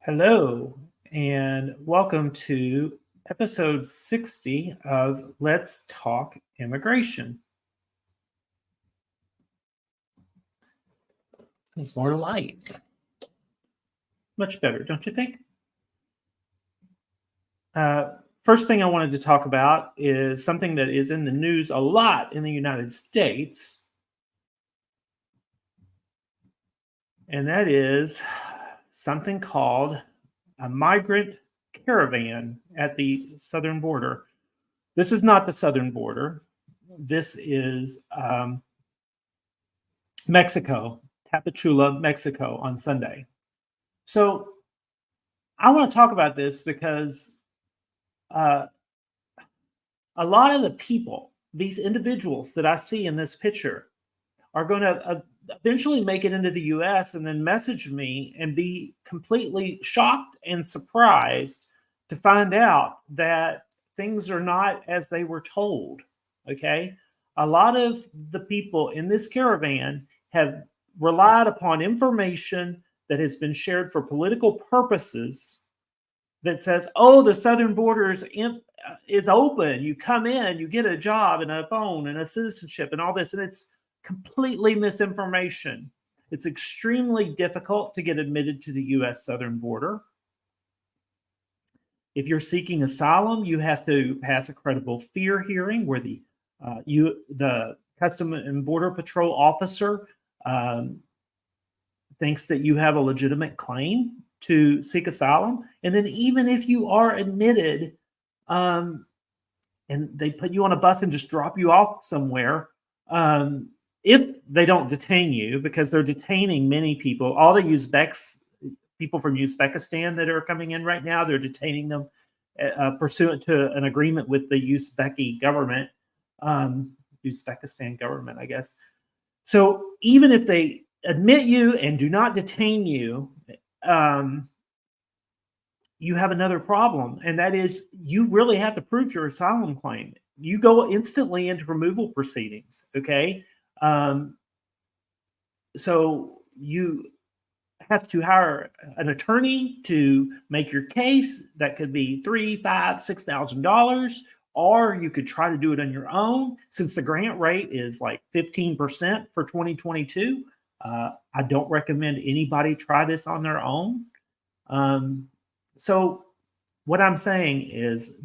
Hello, and welcome to episode 60 of Let's Talk Immigration. It's more light. Much better, don't you think? First thing I wanted to talk about is something that is in the news a lot in the United States, and that is something called a migrant caravan at the southern border. This is not the southern border. This is Mexico, Tapachula, Mexico on Sunday. So I want to talk about this because uh, a lot of the people, these individuals that I see in this picture, are going to eventually make it into the US and then message me and be completely shocked and surprised to find out that things are not as they were told. Okay. A lot of the people in this caravan have relied upon information that has been shared for political purposes that says, oh, the southern border is open. You come in, you get a job and a phone and a citizenship and all this. And it's completely misinformation. It's extremely difficult to get admitted to the US southern border. If you're seeking asylum, you have to pass a credible fear hearing where the Custom and Border Patrol officer thinks that you have a legitimate claim to seek asylum. And then even if you are admitted and they put you on a bus and just drop you off somewhere, if they don't detain you, because they're detaining many people, all the Uzbeks, people from Uzbekistan that are coming in right now, they're detaining them pursuant to an agreement with the Uzbeki government, Uzbekistan government, I guess. So even if they admit you and do not detain you, you have another problem, and that is you really have to prove your asylum claim. You go instantly into removal proceedings, okay? So you have to hire an attorney to make your case. That could be $3,000, $5,000, $6,000, or you could try to do it on your own. Since the grant rate is like 15% for 2022, I don't recommend anybody try this on their own. So what I'm saying is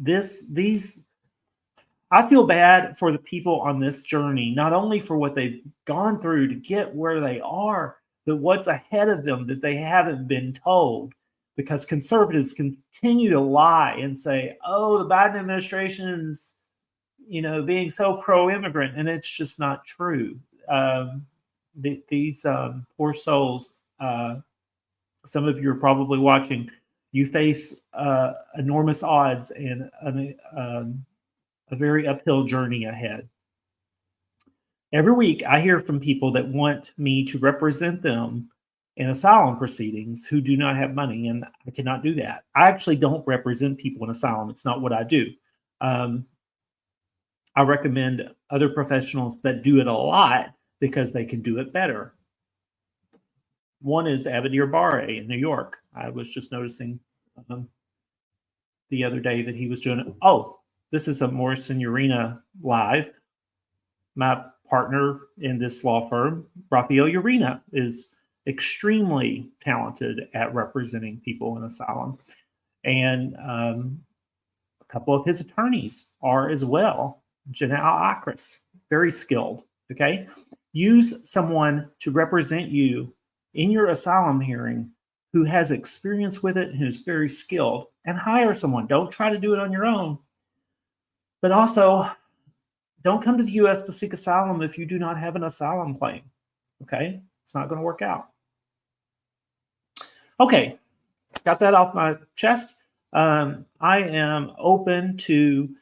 I feel bad for the people on this journey, not only for what they've gone through to get where they are, but what's ahead of them that they haven't been told, because conservatives continue to lie and say, oh, the Biden administration's, being so pro-immigrant, and it's just not true. These poor souls, some of you are probably watching, you face enormous odds and a very uphill journey ahead. Every week, I hear from people that want me to represent them in asylum proceedings who do not have money, and I cannot do that. I actually don't represent people in asylum. It's not what I do. I recommend other professionals that do it a lot because they can do it better. One is Abadir Barre in New York. I was just noticing the other day that he was doing it. Oh, this is a Morrison Urena live. My partner in this law firm, Rafael Urena, is extremely talented at representing people in asylum. And a couple of his attorneys are as well. Janelle Akris, very skilled. Okay. Use someone to represent you in your asylum hearing who has experience with it, who's very skilled, and hire someone. Don't try to do it on your own. But also, don't come to the U.S. to seek asylum if you do not have an asylum claim. Okay? It's not going to work out. Okay. Got that off my chest. I am open to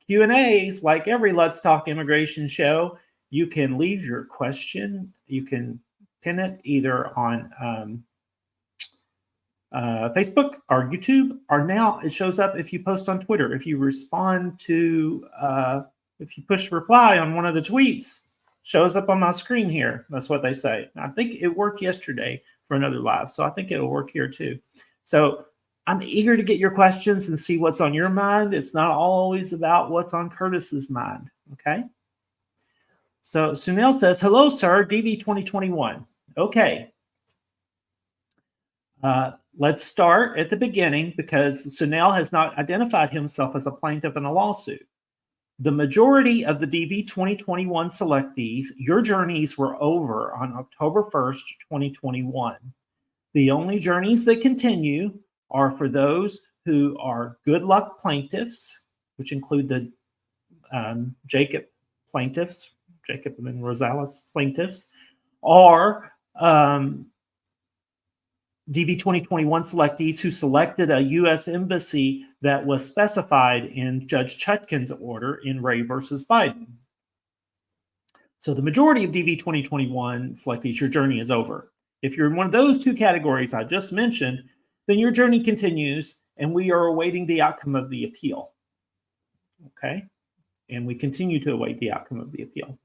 Q&As like every Let's Talk Immigration show. You can leave your question. You can pin it either on Facebook or YouTube, or now it shows up if you post on Twitter. If you respond to, if you push reply on one of the tweets, shows up on my screen here. That's what they say. I think it worked yesterday for another live, so I think it'll work here too. So I'm eager to get your questions and see what's on your mind. It's not always about what's on Curtis's mind. Okay. So Sunil says, hello, sir, DV 2021. Okay. Let's start at the beginning because Sunil has not identified himself as a plaintiff in a lawsuit. The majority of the DV 2021 selectees, your journeys were over on October 1st, 2021. The only journeys that continue are for those who are good luck plaintiffs, which include the Jacob plaintiffs, Jacob and Rosales plaintiffs, or DV 2021 selectees who selected a U.S. embassy that was specified in Judge Chutkan's order in Ray versus Biden. So the majority of DV 2021 selectees, your journey is over. If you're in one of those two categories I just mentioned, then your journey continues and we are awaiting the outcome of the appeal. Okay? And we continue to await the outcome of the appeal.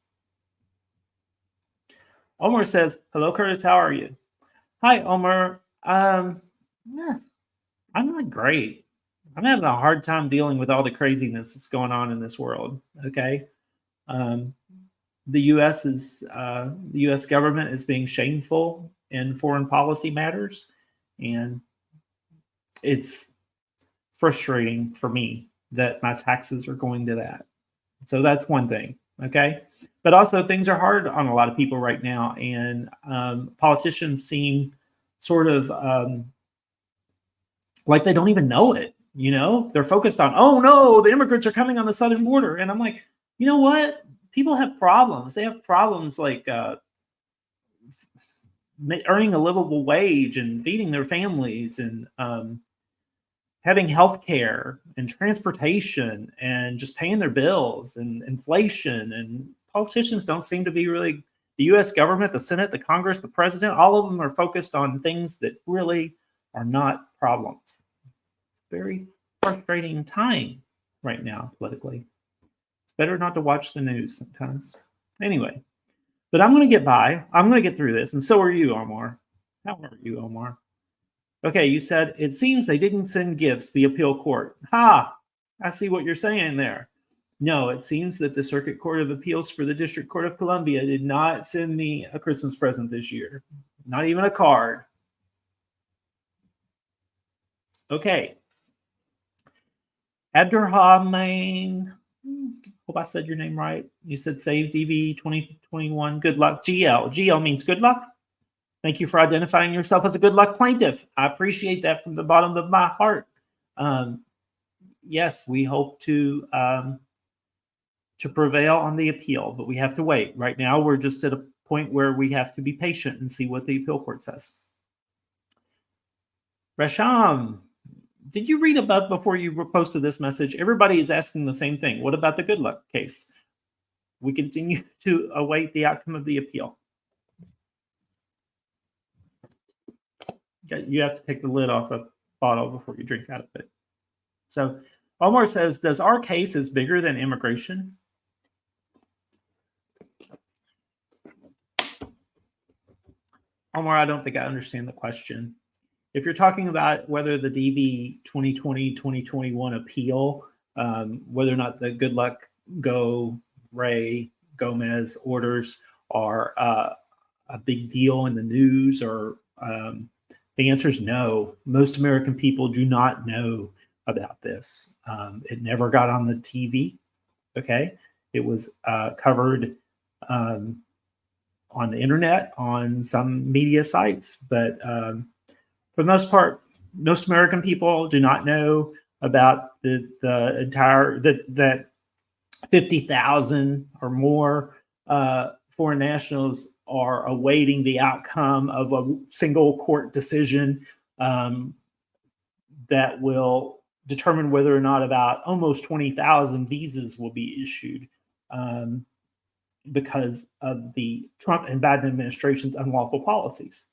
Omar says, hello, Curtis, how are you? Hi, Omar. I'm not great. I'm having a hard time dealing with all the craziness that's going on in this world. Okay. The U.S. government is being shameful in foreign policy matters. And it's frustrating for me that my taxes are going to that. So that's one thing. Okay. But also things are hard on a lot of people right now. And politicians seem sort of like they don't even know it. You know, they're focused on, oh no, the immigrants are coming on the southern border. And I'm like, you know what? People have problems. They have problems like earning a livable wage and feeding their families and having health care and transportation and just paying their bills and inflation. And politicians don't seem to be really, the U.S. government, the Senate, the Congress, the president, all of them are focused on things that really are not problems. It's a very frustrating time right now politically. It's better not to watch the news sometimes. Anyway, but I'm going to get by. I'm going to get through this. And so are you, Omar. How are you, Omar? Okay, you said, it seems they didn't send gifts, the appeal court. Ha! I see what you're saying there. No, it seems that the Circuit Court of Appeals for the District Court of Columbia did not send me a Christmas present this year. Not even a card. Okay. Abdurrahman, hope I said your name right. You said save DV 2021. Good luck. GL means good luck. Thank you for identifying yourself as a good luck plaintiff. I appreciate that from the bottom of my heart. Yes, we hope to prevail on the appeal, but we have to wait. Right now, we're just at a point where we have to be patient and see what the appeal court says. Rasham, did you read above before you posted this message? Everybody is asking the same thing. What about the good luck case? We continue to await the outcome of the appeal. You have to take the lid off a bottle before you drink out of it. So Omar says, does our case is bigger than immigration? Omar, I don't think I understand the question. If you're talking about whether the DV 2020-2021 appeal, whether or not the Good Luck Go, Ray, Gomez orders are a big deal in the news, or the answer is no. Most American people do not know about this. It never got on the TV. Okay, it was covered on the internet, on some media sites, but for the most part, most American people do not know about the entire that 50,000 or more foreign nationals are awaiting the outcome of a single court decision that will determine whether or not about almost 20,000 visas will be issued because of the Trump and Biden administration's unlawful policies.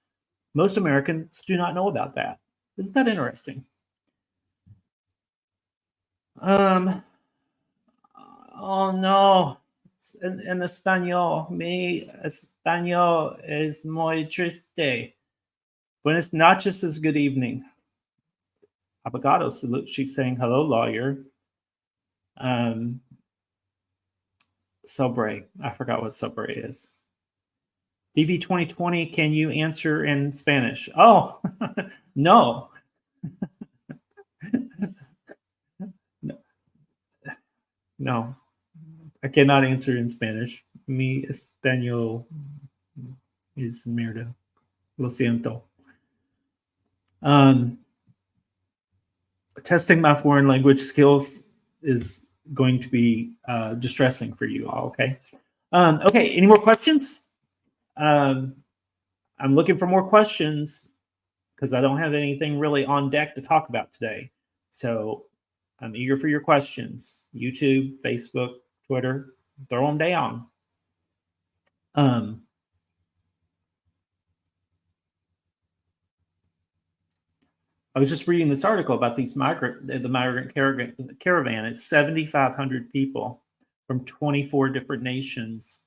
Most Americans do not know about that. Isn't that interesting? Oh no, en español. Mi español es muy triste. Buenas noches is good evening. Abogado salute. She's saying hello, lawyer. Sobre. I forgot what sobre is. DV 2020, can you answer in Spanish? Oh, no. No, I cannot answer in Spanish. Mi español is mierda. Lo siento. Testing my foreign language skills is going to be distressing for you all, okay? Okay, any more questions? I'm looking for more questions because I don't have anything really on deck to talk about today. So I'm eager for your questions. YouTube, Facebook, Twitter, throw them down. I was just reading this article about the migrant caravan. It's 7,500 people from 24 different nations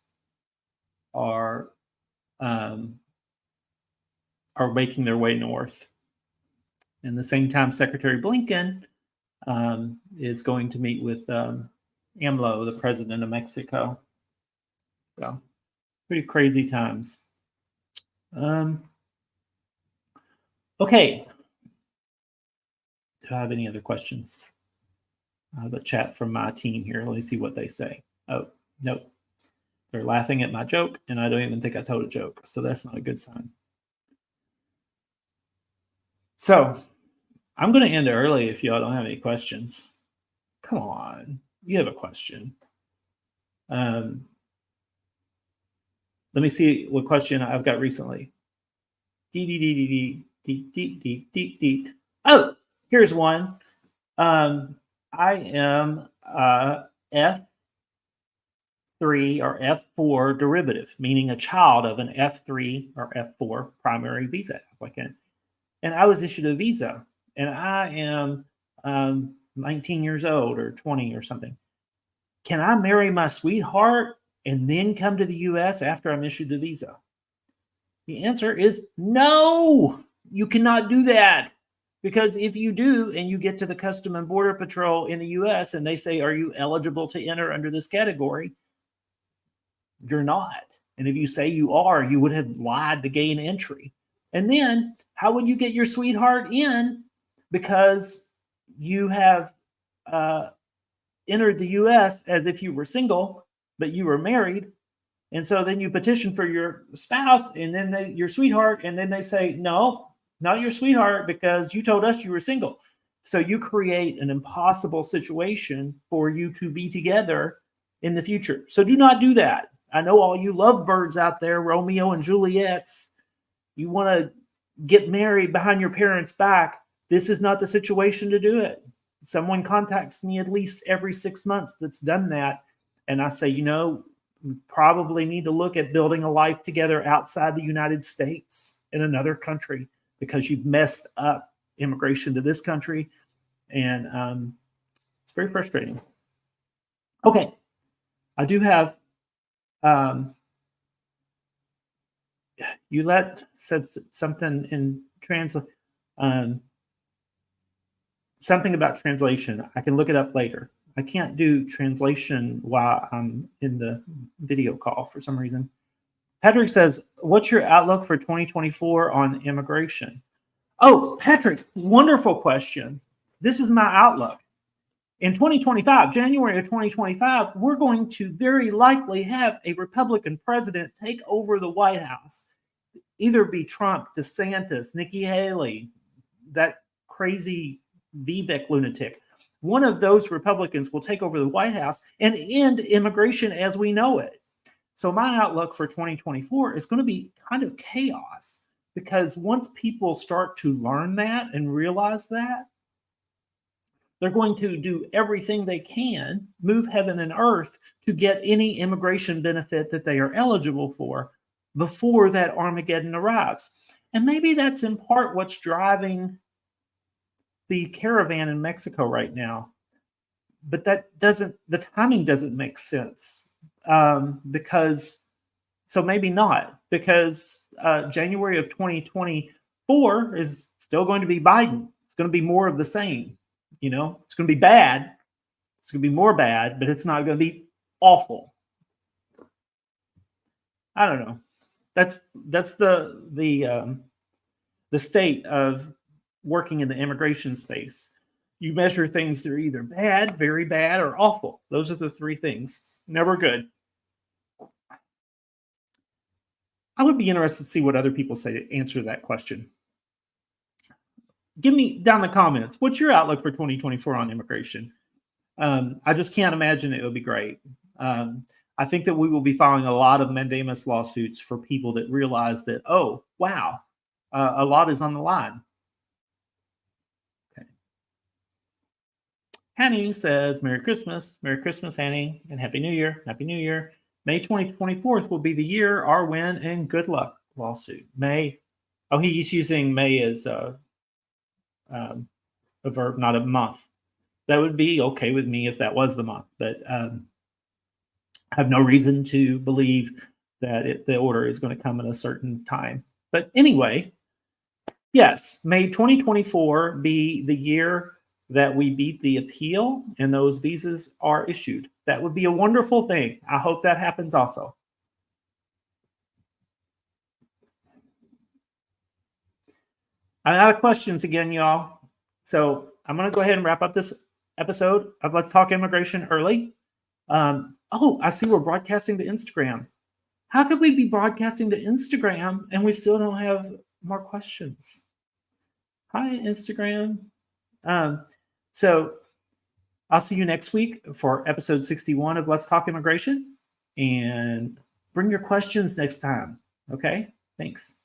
are making their way north. And the same time, Secretary Blinken is going to meet with AMLO, the president of Mexico. So, pretty crazy times. Okay. Do I have any other questions? I have a chat from my team here. Let me see what they say. Oh, nope. They're laughing at my joke, and I don't even think I told a joke. So that's not a good sign. So I'm going to end early if y'all don't have any questions. Come on. You have a question. Let me see what question I've got recently. Oh, here's one. I am F3 or F4 derivative, meaning a child of an F3 or F4 primary visa applicant. And I was issued a visa, and I am 19 years old or 20 or something. Can I marry my sweetheart and then come to the U.S. after I'm issued the visa? The answer is no, you cannot do that. Because if you do, and you get to the Custom and Border Patrol in the U.S. and they say, are you eligible to enter under this category? You're not. And if you say you are, you would have lied to gain entry. And then how would you get your sweetheart in? Because you have entered the U.S. as if you were single, but you were married. And so then you petition for your spouse and then your sweetheart, and then they say, no, not your sweetheart, because you told us you were single. So you create an impossible situation for you to be together in the future. So do not do that. I know all you lovebirds out there, Romeo and Juliets, you want to get married behind your parents' back. This is not the situation to do it. Someone contacts me at least every 6 months that's done that. And I say, we probably need to look at building a life together outside the United States in another country, because you've messed up immigration to this country. And it's very frustrating. Okay. I do have, Yulette said something in something about translation. I can look it up later. I can't do translation while I'm in the video call for some reason. Patrick says, what's your outlook for 2024 on immigration? Oh, Patrick, wonderful question. This is my outlook. In 2025, January of 2025, we're going to very likely have a Republican president take over the White House. Either be Trump, DeSantis, Nikki Haley, that crazy Vivek lunatic. One of those Republicans will take over the White House and end immigration as we know it. So my outlook for 2024 is going to be kind of chaos, because once people start to learn that and realize that, they're going to do everything they can, move heaven and earth, to get any immigration benefit that they are eligible for before that Armageddon arrives. And maybe that's in part what's driving the caravan in Mexico right now. But the timing doesn't make sense. So maybe not, because January of 2024 is still going to be Biden. It's going to be more of the same. You know, it's going to be bad. It's going to be more bad, but it's not going to be awful. I don't know. That's the state of working in the immigration space. You measure things that are either bad, very bad, or awful. Those are the three things. Never good. I would be interested to see what other people say to answer that question. Give me down in the comments, what's your outlook for 2024 on immigration? I just can't imagine it will be great. I think that we will be filing a lot of mandamus lawsuits for people that realize that, oh, wow, a lot is on the line. Okay. Hanny says, Merry Christmas, Hanny, and Happy New Year, Happy New Year. May 2024 will be the year, our win, and good luck lawsuit. May, oh, he's using May as a verb, not a month. That would be okay with me if that was the month, but I have no reason to believe that the order is going to come at a certain time. But anyway, yes, may 2024 be the year that we beat the appeal and those visas are issued. That would be a wonderful thing. I hope that happens also. I'm out of questions again, y'all. So I'm going to go ahead and wrap up this episode of Let's Talk Immigration early. Oh, I see we're broadcasting to Instagram. How could we be broadcasting to Instagram and we still don't have more questions? Hi, Instagram. So I'll see you next week for episode 61 of Let's Talk Immigration. And bring your questions next time. Okay? Thanks.